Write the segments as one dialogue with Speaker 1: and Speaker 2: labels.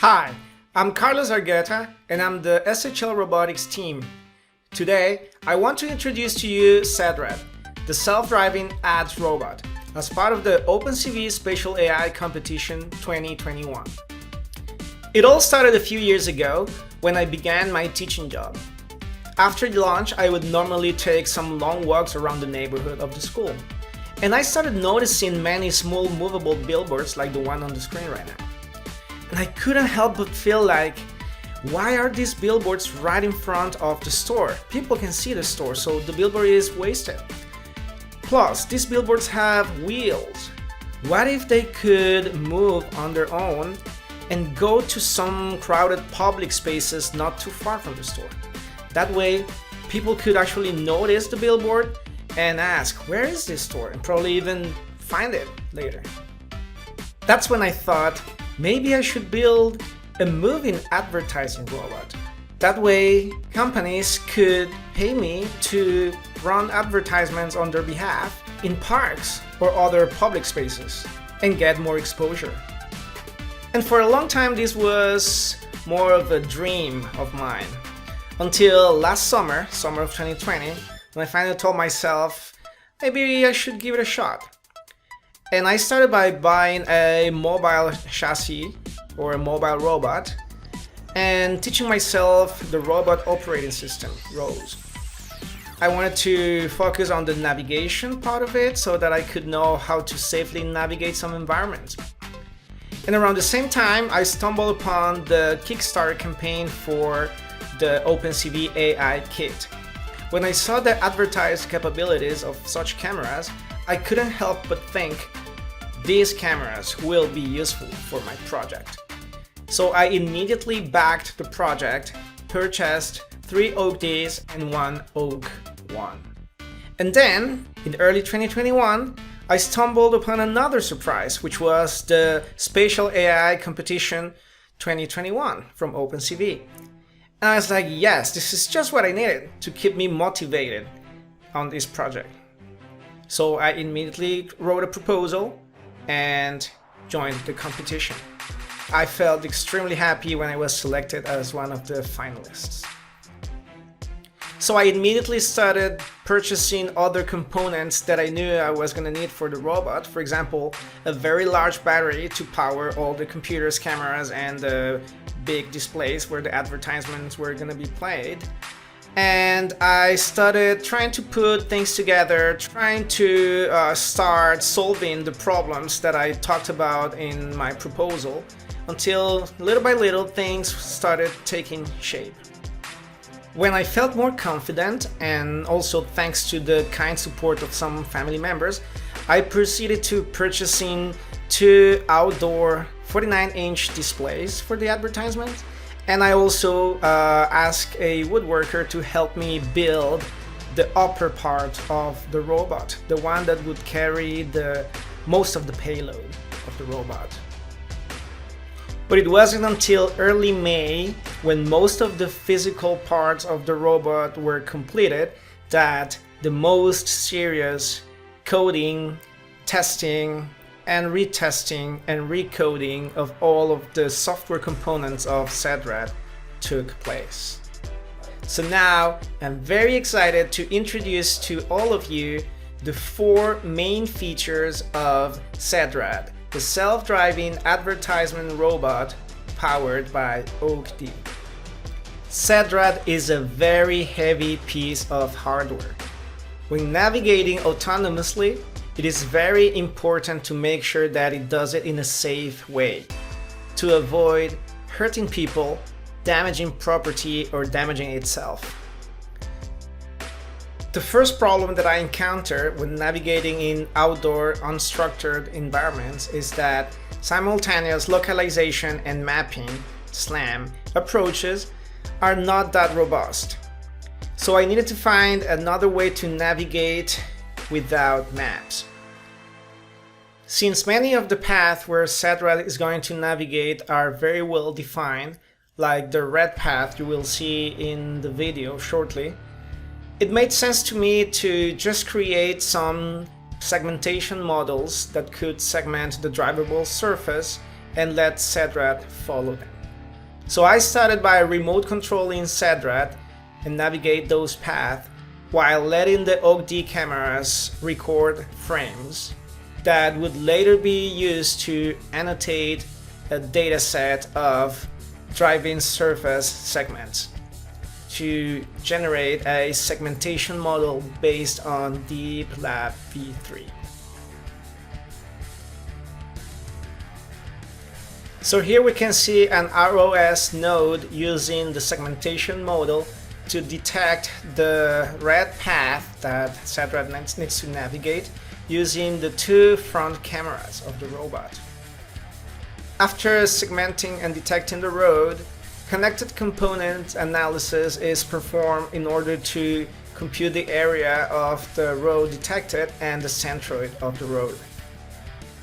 Speaker 1: Hi, I'm Carlos Argueta and I'm the SHL Robotics team. Today, I want to introduce to you SEDRAD, the self-driving ads robot, as part of the OpenCV Spatial AI Competition 2021. It all started a few years ago when I began my teaching job. After lunch, I would normally take some long walks around the neighborhood of the school, and I started noticing many small movable billboards like the one on the screen right now. And I couldn't help but feel like, why are these billboards right in front of the store? People can see the store, so the billboard is wasted. Plus, these billboards have wheels. What if they could move on their own and go to some crowded public spaces not too far from the store? That way, people could actually notice the billboard and ask, where is this store? And probably even find it later. That's when I thought, maybe I should build a moving advertising robot. That way, companies could pay me to run advertisements on their behalf in parks or other public spaces and get more exposure. And for a long time, this was more of a dream of mine. Until last summer of 2020, when I finally told myself, maybe I should give it a shot. And I started by buying a mobile chassis or a mobile robot and teaching myself the robot operating system, ROS. I wanted to focus on the navigation part of it so that I could know how to safely navigate some environments. And around the same time, I stumbled upon the Kickstarter campaign for the OpenCV AI kit. When I saw the advertised capabilities of such cameras, I couldn't help but think, these cameras will be useful for my project. So I immediately backed the project, purchased 3 Oak Ds and 1 Oak One. And then, in early 2021, I stumbled upon another surprise, which was the Spatial AI Competition 2021 from OpenCV. And I was like, yes, this is just what I needed to keep me motivated on this project. So I immediately wrote a proposal and joined the competition. I felt extremely happy when I was selected as one of the finalists. So I immediately started purchasing other components that I knew I was going to need for the robot. For example, a very large battery to power all the computers, cameras, and the big displays where the advertisements were going to be played. And I started trying to put things together, trying to start solving the problems that I talked about in my proposal, until little by little things started taking shape. When I felt more confident, and also thanks to the kind support of some family members, I proceeded to purchasing 2 outdoor 49-inch displays for the advertisement. And I also asked a woodworker to help me build the upper part of the robot, the one that would carry the most of the payload of the robot. But it wasn't until early May, when most of the physical parts of the robot were completed, that the most serious coding, testing, and retesting and recoding of all of the software components of SEDRAD took place. So now I'm very excited to introduce to all of you the 4 main features of SEDRAD, the self-driving advertisement robot powered by Oak D. SEDRAD is a very heavy piece of hardware. When navigating autonomously, it is very important to make sure that it does it in a safe way, to avoid hurting people, damaging property, or damaging itself. The first problem that I encounter when navigating in outdoor unstructured environments is that simultaneous localization and mapping (SLAM) approaches are not that robust. So I needed to find another way to navigate without maps. Since many of the paths where SEDRAD is going to navigate are very well defined, like the red path you will see in the video shortly, it made sense to me to just create some segmentation models that could segment the drivable surface and let SEDRAD follow them. So I started by remote controlling SEDRAD and navigate those paths while letting the OGD cameras record frames that would later be used to annotate a dataset of driving surface segments to generate a segmentation model based on DeepLab v3. So here we can see an ROS node using the segmentation model to detect the red path that SEDRAD needs to navigate using the two front cameras of the robot. After segmenting and detecting the road, connected component analysis is performed in order to compute the area of the road detected and the centroid of the road.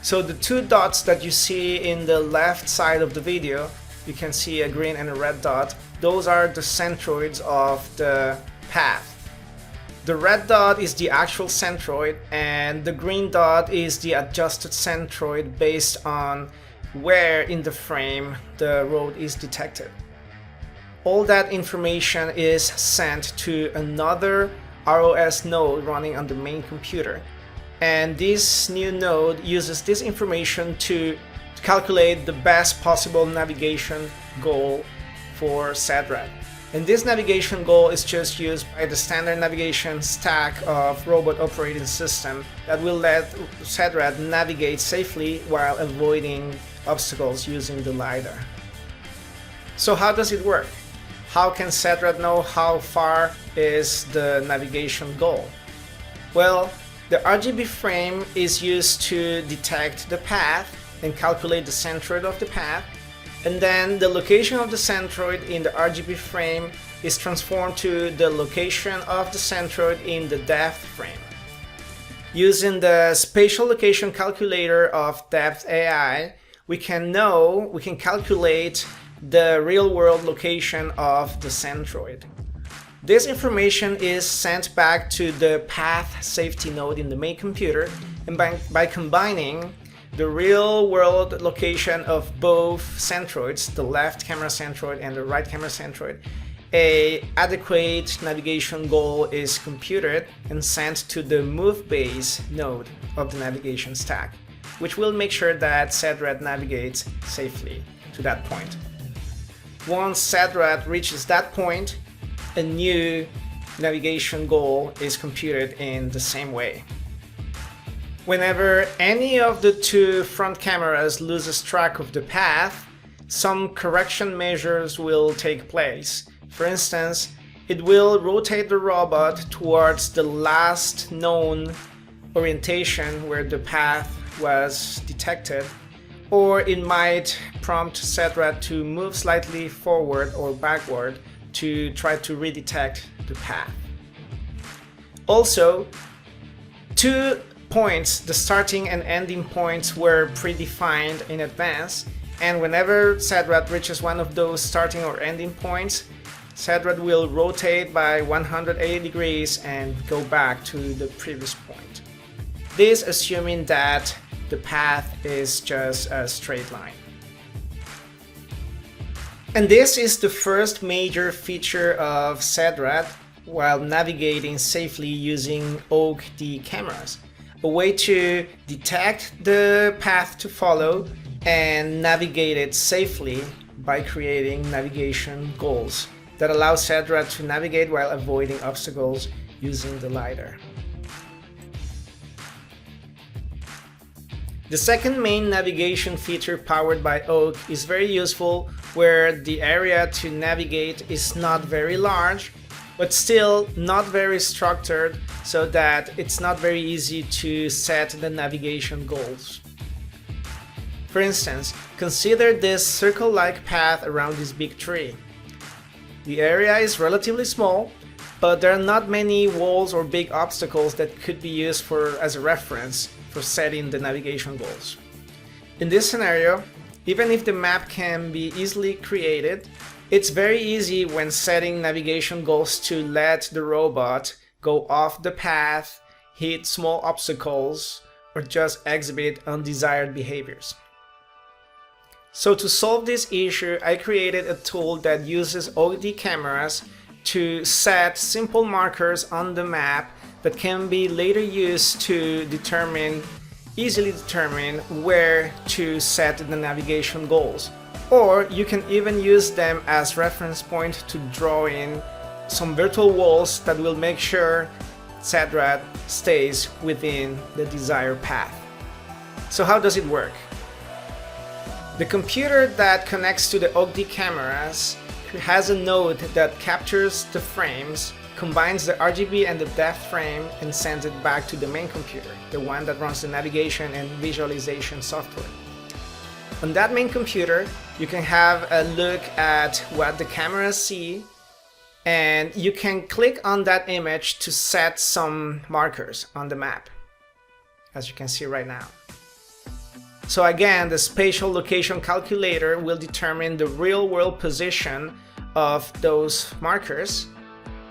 Speaker 1: So the two dots that you see in the left side of the video, you can see a green and a red dot. Those are the centroids of the path. The red dot is the actual centroid and the green dot is the adjusted centroid based on where in the frame the road is detected. All that information is sent to another ROS node running on the main computer. And this new node uses this information to calculate the best possible navigation goal for SEDRAD. And this navigation goal is just used by the standard navigation stack of robot operating system that will let SEDRAD navigate safely while avoiding obstacles using the LiDAR. So how does it work? How can SEDRAD know how far is the navigation goal? Well, the RGB frame is used to detect the path and calculate the centroid of the path, and then the location of the centroid in the RGB frame is transformed to the location of the centroid in the depth frame. Using the spatial location calculator of Depth AI, we can calculate the real-world location of the centroid. This information is sent back to the path safety node in the main computer, and by combining the real-world location of both centroids, the left camera centroid and the right camera centroid, an adequate navigation goal is computed and sent to the move base node of the navigation stack, which will make sure that SEDRAD navigates safely to that point. Once SEDRAD reaches that point, a new navigation goal is computed in the same way. Whenever any of the two front cameras loses track of the path, some correction measures will take place. For instance, it will rotate the robot towards the last known orientation where the path was detected, or it might prompt SEDRAD to move slightly forward or backward to try to redetect the path. Also, two points, the starting and ending points, were predefined in advance, and whenever SEDRAD reaches one of those starting or ending points, SEDRAD will rotate by 180 degrees and go back to the previous point. This assuming that the path is just a straight line. And this is the first major feature of SEDRAD while navigating safely using OGD cameras. A way to detect the path to follow and navigate it safely by creating navigation goals that allow SEDRAD to navigate while avoiding obstacles using the LiDAR. The second main navigation feature powered by OG is very useful where the area to navigate is not very large, but still not very structured, so that it's not very easy to set the navigation goals. For instance, consider this circle-like path around this big tree. The area is relatively small, but there are not many walls or big obstacles that could be used as a reference for setting the navigation goals. In this scenario, even if the map can be easily created, it's very easy when setting navigation goals to let the robot go off the path, hit small obstacles, or just exhibit undesired behaviors. So to solve this issue, I created a tool that uses OD cameras to set simple markers on the map that can be later used to easily determine where to set the navigation goals. Or you can even use them as reference point to draw in some virtual walls that will make sure SEDRAD stays within the desired path. So how does it work? The computer that connects to the OD cameras has a node that captures the frames, combines the RGB and the depth frame, and sends it back to the main computer, the one that runs the navigation and visualization software. On that main computer, you can have a look at what the cameras see, and you can click on that image to set some markers on the map, as you can see right now. So again, the spatial location calculator will determine the real-world position of those markers,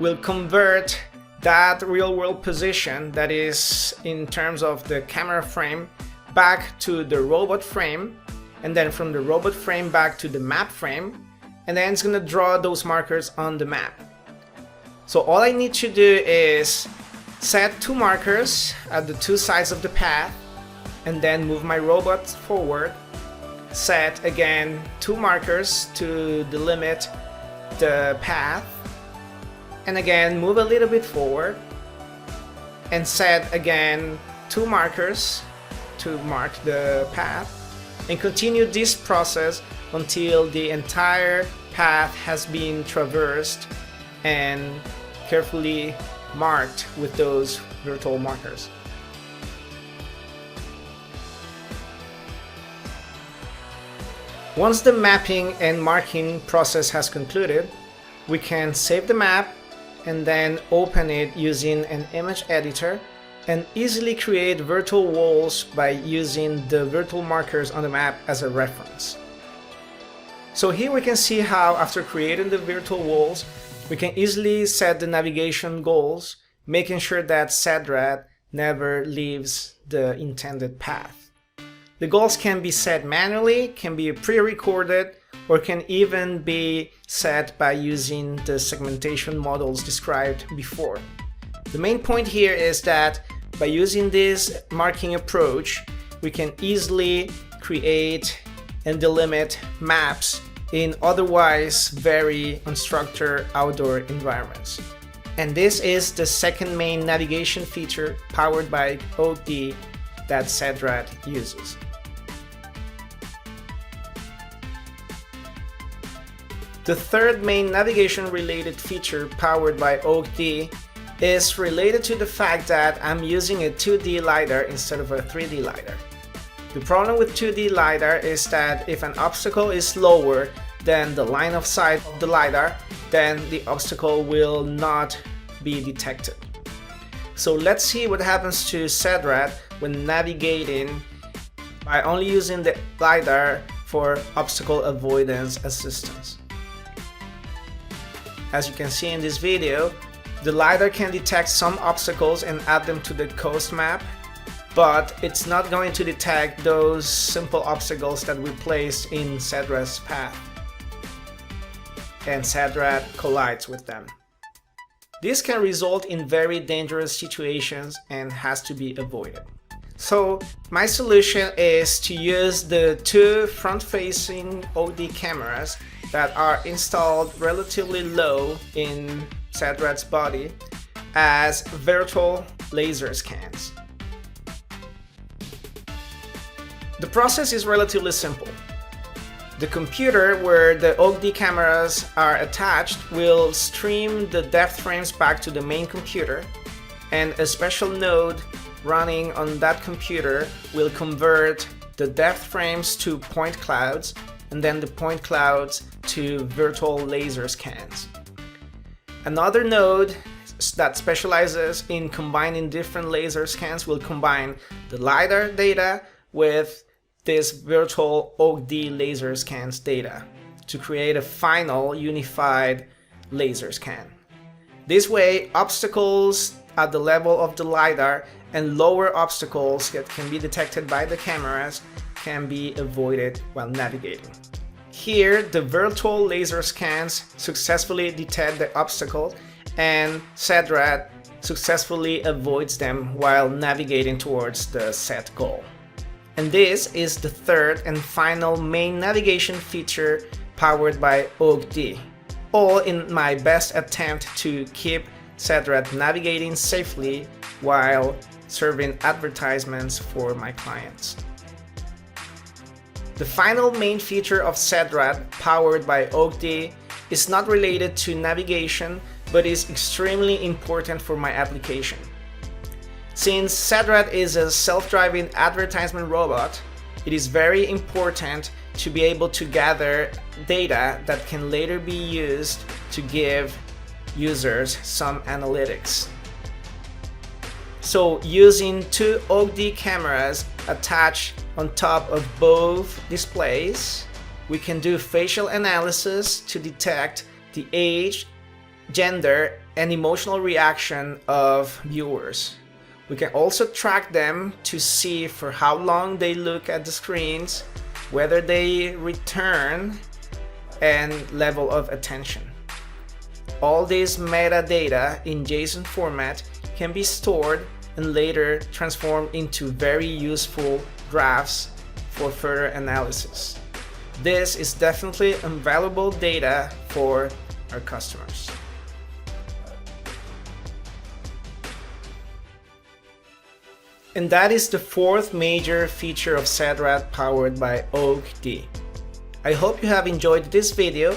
Speaker 1: will convert that real-world position, that is in terms of the camera frame, back to the robot frame, and then from the robot frame back to the map frame, and then it's going to draw those markers on the map. So all I need to do is set 2 markers at the 2 sides of the path, and then move my robot forward, set again 2 markers to delimit the path, and again move a little bit forward, and set again 2 markers to mark the path, and continue this process until the entire path has been traversed and carefully marked with those virtual markers. Once the mapping and marking process has concluded, we can save the map and then open it using an image editor and easily create virtual walls by using the virtual markers on the map as a reference. So here we can see how after creating the virtual walls, we can easily set the navigation goals, making sure that SEDRAD never leaves the intended path. The goals can be set manually, can be pre-recorded, or can even be set by using the segmentation models described before. The main point here is that by using this marking approach, we can easily create and delimit maps in otherwise very unstructured outdoor environments. And this is the second main navigation feature powered by OD that SEDRAD uses. The third main navigation related feature powered by OD is related to the fact that I'm using a 2D LiDAR instead of a 3D LiDAR. The problem with 2D LiDAR is that if an obstacle is lower than the line of sight of the LiDAR, then the obstacle will not be detected. So let's see what happens to SEDRAD when navigating by only using the LiDAR for obstacle avoidance assistance. As you can see in this video, the LiDAR can detect some obstacles and add them to the coast map, but it's not going to detect those simple obstacles that we place in SEDRAD's path, and SEDRAD collides with them. This can result in very dangerous situations and has to be avoided. So my solution is to use the 2 front-facing OD cameras that are installed relatively low in SEDRAD's body as virtual laser scans. The process is relatively simple. The computer where the OD cameras are attached will stream the depth frames back to the main computer, and a special node running on that computer will convert the depth frames to point clouds and then the point clouds to virtual laser scans. Another node that specializes in combining different laser scans will combine the LiDAR data with this virtual OD laser scans data to create a final unified laser scan. This way, obstacles at the level of the LiDAR and lower obstacles that can be detected by the cameras can be avoided while navigating. Here, the virtual laser scans successfully detect the obstacle, and SEDRAD successfully avoids them while navigating towards the set goal. And this is the third and final main navigation feature powered by OAK-D, all in my best attempt to keep SEDRAD navigating safely while serving advertisements for my clients. The final main feature of SEDRAD powered by OAK-D is not related to navigation, but is extremely important for my application. Since SEDRAD is a self-driving advertisement robot, it is very important to be able to gather data that can later be used to give users some analytics. So using two OAK-D cameras attached on top of both displays, we can do facial analysis to detect the age, gender, and emotional reaction of viewers. We can also track them to see for how long they look at the screens, whether they return, and level of attention. All this metadata in JSON format can be stored and later transformed into very useful graphs for further analysis. This is definitely invaluable data for our customers. And that is the fourth major feature of SEDRAD powered by OAK-D. I hope you have enjoyed this video,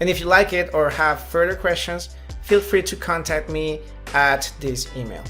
Speaker 1: and if you like it or have further questions, feel free to contact me at this email.